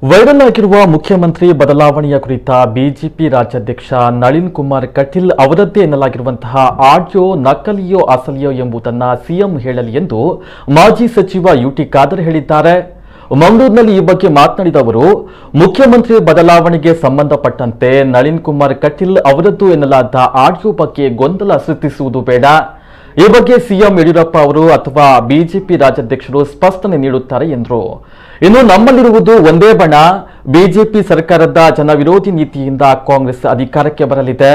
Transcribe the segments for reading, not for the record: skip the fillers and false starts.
Viral ಆಗಿರುವ ಮುಖ್ಯಮಂತ್ರಿ ಬದಲಾವಣೆಯ ಕುರಿತ ಬಿಜೆಪಿ ರಾಜ್ಯಾಧ್ಯಕ್ಷ ನಳಿನ್ ಕುಮಾರ್ ಕಟೀಲ್ ಅವರದ್ದೇ ಎನ್ನಲಾಗಿರುವಂತಹ ಆಡಿಯೋ ನಕಲಿಯೋ ಅಸಲಿಯೋ ಎಂಬುದನ್ನು ಸಿಎಂ ಹೇಳಲಿ ಎಂದು ಮಾಜಿ ಸಚಿವ ಯುಟಿ ಖಾದರ್ ಹೇಳಿದ್ದಾರೆ. ಮಂಗಳೂರಿನಲ್ಲಿ ಈ ಬಗ್ಗೆ ಮಾತನಾಡಿದ ಅವರು, ಮುಖ್ಯಮಂತ್ರಿ ಬದಲಾವಣೆಗೆ ಸಂಬಂಧಪಟ್ಟಂತೆ ನಳಿನ್ ಕುಮಾರ್ ಕಟೀಲ್ ಅವರದ್ದು ಎನ್ನಲಾದ ಆಡಿಯೋ ಬಗ್ಗೆ ಗೊಂದಲ ಸೃಷ್ಟಿಸುವುದು ಬೇಡ. ಈ ಬಗ್ಗೆ ಸಿಎಂ ಯಡಿಯೂರಪ್ಪ ಅವರು ಅಥವಾ ಬಿಜೆಪಿ ರಾಜ್ಯಾಧ್ಯಕ್ಷರು ಸ್ಪಷ್ಟನೆ ನೀಡುತ್ತಾರೆ ಎಂದರು. ಇನ್ನು ನಮ್ಮಲ್ಲಿರುವುದು ಒಂದೇ ಬಣ. ಬಿಜೆಪಿ ಸರ್ಕಾರದ ಜನವಿರೋಧಿ ನೀತಿಯಿಂದ ಕಾಂಗ್ರೆಸ್ ಅಧಿಕಾರಕ್ಕೆ ಬರಲಿದೆ.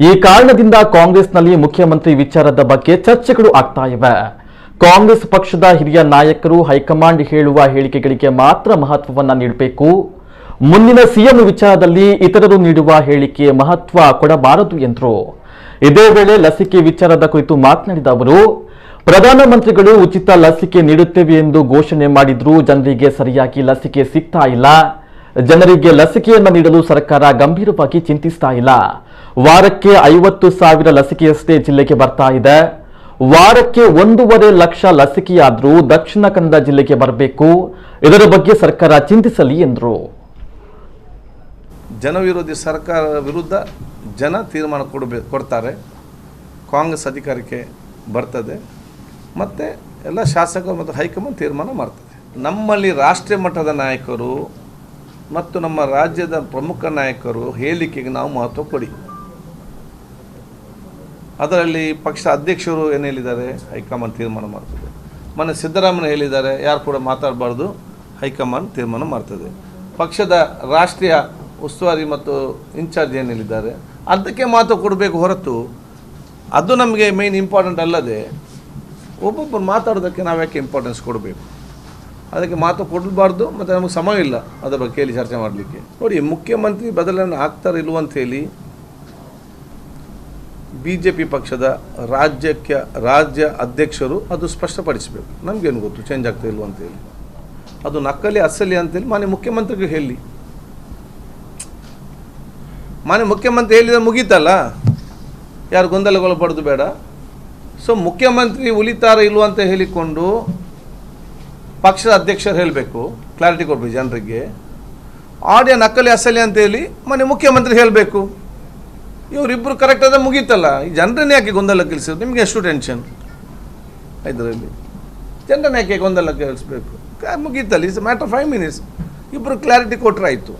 ಈ ಕಾರಣದಿಂದ ಕಾಂಗ್ರೆಸ್ನಲ್ಲಿ ಮುಖ್ಯಮಂತ್ರಿ ವಿಚಾರದ ಬಗ್ಗೆ ಚರ್ಚೆಗಳು ಆಗ್ತಾ ಇವೆ. ಕಾಂಗ್ರೆಸ್ ಪಕ್ಷದ ಹಿರಿಯ ನಾಯಕರು ಹೈಕಮಾಂಡ್ ಹೇಳುವ ಹೇಳಿಕೆಗಳಿಗೆ ಮಾತ್ರ ಮಹತ್ವವನ್ನ ನೀಡಬೇಕು. ಮುಂದಿನ ಸಿಎಂ ವಿಚಾರದಲ್ಲಿ ಇತರರು ನೀಡುವ ಹೇಳಿಕೆ ಮಹತ್ವ ಕೊಡಬಾರದು ಎಂದರು. ಇದೇ ವೇಳೆ ಲಸಿಕೆ ವಿಚಾರದ ಕುರಿತು ಮಾತನಾಡಿದ ಅವರು, ಪ್ರಧಾನಮಂತ್ರಿಗಳು ಉಚಿತ ಲಸಿಕೆ ನೀಡುತ್ತೇವೆ ಎಂದು ಘೋಷಣೆ ಮಾಡಿದ್ರೂ ಜನರಿಗೆ ಸರಿಯಾಗಿ ಲಸಿಕೆ ಸಿಗ್ತಾ ಇಲ್ಲ. ಜನರಿಗೆ ಲಸಿಕೆಯನ್ನು ನೀಡಲು ಸರ್ಕಾರ ಗಂಭೀರವಾಗಿ ಚಿಂತಿಸ್ತಾ ಇಲ್ಲ. ವಾರಕ್ಕೆ 50,000 ಲಸಿಕೆಯಷ್ಟೇ ಜಿಲ್ಲೆಗೆ ಬರ್ತಾ ಇದೆ. ವಾರಕ್ಕೆ 1.5 ಲಕ್ಷ ಲಸಿಕೆಯಾದರೂ ದಕ್ಷಿಣ ಕನ್ನಡ ಜಿಲ್ಲೆಗೆ ಬರಬೇಕು. ಇದರ ಬಗ್ಗೆ ಸರ್ಕಾರ ಚಿಂತಿಸಲಿ ಎಂದರು. ಜನವಿರೋಧಿ ಸರ್ಕಾರ ವಿರುದ್ಧ ಜನ ತೀರ್ಮಾನ ಕೊಡ್ತಾರೆ. ಕಾಂಗ್ರೆಸ್ ಅಧಿಕಾರಕ್ಕೆ ಬರ್ತದೆ ಮತ್ತು ಎಲ್ಲ ಶಾಸಕರು ಮತ್ತು ಹೈಕಮಾಂಡ್ ತೀರ್ಮಾನ ಮಾಡ್ತದೆ. ನಮ್ಮಲ್ಲಿ ರಾಷ್ಟ್ರೀಯ ಮಟ್ಟದ ನಾಯಕರು ಮತ್ತು ನಮ್ಮ ರಾಜ್ಯದ ಪ್ರಮುಖ ನಾಯಕರು ಹೇಳಿಕೆಗೆ ನಾವು ಮಹತ್ವ ಕೊಡಿ. ಅದರಲ್ಲಿ ಪಕ್ಷ ಅಧ್ಯಕ್ಷರು ಏನು ಹೇಳಿದ್ದಾರೆ, ಹೈಕಮಾಂಡ್ ತೀರ್ಮಾನ ಮಾಡ್ತದೆ. ಮೊನ್ನೆ ಸಿದ್ದರಾಮಯ್ಯ ಹೇಳಿದ್ದಾರೆ, ಯಾರು ಕೂಡ ಮಾತಾಡಬಾರ್ದು, ಹೈಕಮಾಂಡ್ ತೀರ್ಮಾನ ಮಾಡ್ತದೆ. ಪಕ್ಷದ ರಾಷ್ಟ್ರೀಯ ಉಸ್ತುವಾರಿ ಮತ್ತು ಇನ್ಚಾರ್ಜ್ ಏನು ಹೇಳಿದ್ದಾರೆ ಅದಕ್ಕೆ ಮಾತು ಕೊಡಬೇಕು ಹೊರತು ಅದು ನಮಗೆ ಮೇನ್ ಇಂಪಾರ್ಟೆಂಟ್ ಅಲ್ಲದೆ ಒಬ್ಬೊಬ್ಬರು ಮಾತಾಡೋದಕ್ಕೆ ನಾವು ಯಾಕೆ ಇಂಪಾರ್ಟೆನ್ಸ್ ಕೊಡಬೇಕು? ಅದಕ್ಕೆ ಮಾತು ಕೊಡಬಾರ್ದು ಮತ್ತು ನಮಗೆ ಸಮಯ ಇಲ್ಲ ಅದರ ಬಗ್ಗೆ ಕೇಳಿ ಚರ್ಚೆ ಮಾಡಲಿಕ್ಕೆ. ನೋಡಿ, ಮುಖ್ಯಮಂತ್ರಿ ಬದಲಾವಣೆ ಆಗ್ತಾರೆ ಇಲ್ವಂತೇಳಿ ಬಿ ಜೆ ಪಿ ಪಕ್ಷದ ರಾಜ್ಯ ಅಧ್ಯಕ್ಷರು ಅದು ಸ್ಪಷ್ಟಪಡಿಸಬೇಕು. ನಮಗೇನು ಗೊತ್ತು ಚೇಂಜ್ ಆಗ್ತಾ ಇಲ್ವಂತೇಳಿ. ಅದು ನಕಲಿ ಅಸಲಿ ಅಂತೇಳಿ ಮಾನ್ಯ ಮುಖ್ಯಮಂತ್ರಿಗೆ ಹೇಳಿ. ಮಾನ್ಯ ಮುಖ್ಯಮಂತ್ರಿ ಹೇಳಿದ್ರೆ ಮುಗೀತಲ್ಲ, ಯಾರು ಗೊಂದಲಗೊಳಪಡೋದು ಬೇಡ. ಸೊ ಮುಖ್ಯಮಂತ್ರಿ ಉಳಿತಾರ ಇಲ್ವ ಅಂತ ಹೇಳಿಕೊಂಡು ಪಕ್ಷದ ಅಧ್ಯಕ್ಷರು ಹೇಳಬೇಕು, ಕ್ಲಾರಿಟಿ ಕೊಡಬೇಕು ಜನರಿಗೆ. ಆಡಿಯೋ ನಕಲಿ ಅಸಲಿ ಅಂತೇಳಿ ಮಾನ್ಯ ಮುಖ್ಯಮಂತ್ರಿ ಹೇಳಬೇಕು. ಇವರಿಬ್ಬರು ಕರೆಕ್ಟ್ ಆದರೆ ಮುಗೀತಲ್ಲ. ಈ ಜನರನ್ನ ಯಾಕೆ ಗೊಂದಲ ಕಲಿಸೋದು? ನಿಮಗೆ ಎಷ್ಟು ಟೆನ್ಷನ್ ಇದರಲ್ಲಿ? ಜನರನ್ನ ಯಾಕೆ ಗೊಂದಲ ಕಲಿಸ್ಬೇಕು? ಮುಗೀತಲ್ಲ. It's matter 5 minutes. ಇಬ್ಬರು ಕ್ಲಾರಿಟಿ ಕೊಟ್ಟರೆ ಆಯಿತು.